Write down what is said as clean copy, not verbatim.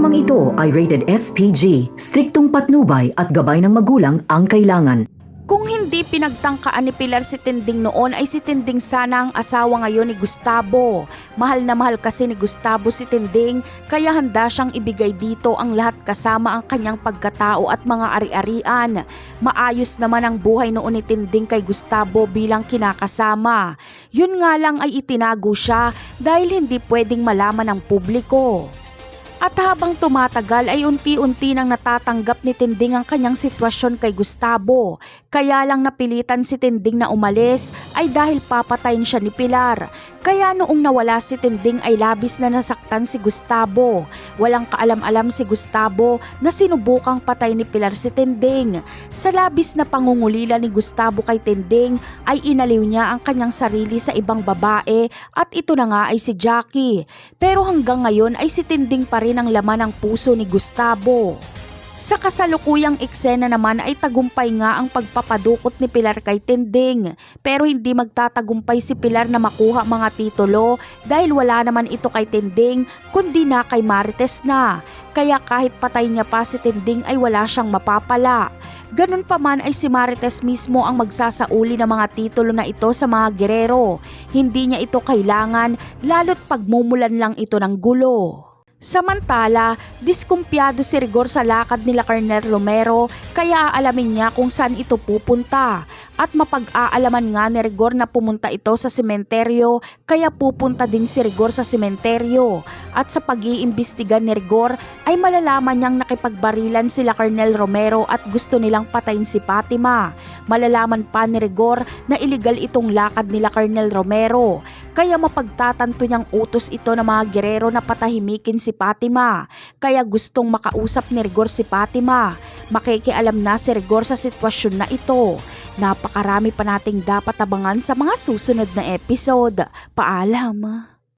Programang ito ay rated SPG, striktong patnubay at gabay ng magulang ang kailangan. Kung hindi pinagtangkaan ni Pilar si Tinding noon ay si Tinding sana ang asawa ngayon ni Gustavo. Mahal na mahal kasi ni Gustavo si Tinding kaya handa siyang ibigay dito ang lahat kasama ang kanyang pagkatao at mga ari-arian. Maayos naman ang buhay noon ni Tinding kay Gustavo bilang kinakasama. Yun nga lang ay itinago siya dahil hindi pwedeng malaman ng publiko. At habang tumatagal ay unti-unti nang natatanggap ni Tinding ang kanyang sitwasyon kay Gustavo. Kaya lang napilitan si Tinding na umalis ay dahil papatayin siya ni Pilar. Kaya noong nawala si Tinding ay labis na nasaktan si Gustavo. Walang kaalam-alam si Gustavo na sinubukang patay ni Pilar si Tinding. Sa labis na pangungulila ni Gustavo kay Tinding ay inaliw niya ang kanyang sarili sa ibang babae at ito na nga ay si Jackie. Pero hanggang ngayon ay si Tinding pa rin ang laman ng puso ni Gustavo. Sa kasalukuyang eksena naman ay tagumpay nga ang pagpapadukot ni Pilar kay Tinding. Pero hindi magtatagumpay si Pilar na makuha mga titulo dahil wala naman ito kay Tinding kundi na kay Marites na. Kaya kahit patay niya pa si Tinding ay wala siyang mapapala. Ganun pa man ay si Marites mismo ang magsasauli ng mga titulo na ito sa mga gerero. Hindi niya ito kailangan lalo't pagmumulan lang ito ng gulo. Samantala, diskumpiyado si Rigor sa lakad nila Colonel Romero kaya aalamin niya kung saan ito pupunta. At mapag-aalaman nga ni Rigor na pumunta ito sa sementeryo kaya pupunta din si Rigor sa sementeryo. At sa pag-iimbestiga ni Rigor ay malalaman niyang nakipagbarilan sila Colonel Romero at gusto nilang patayin si Fatima. Malalaman pa ni Rigor na iligal itong lakad nila Colonel Romero. Kaya mapagtatanto niyang utos ito ng mga gerero na patahimikin si Fatima. Kaya gustong makausap ni Rigor si Fatima. Makikialam na si Rigor sa sitwasyon na ito. Napakarami pa nating dapat abangan sa mga susunod na episode. Paalam!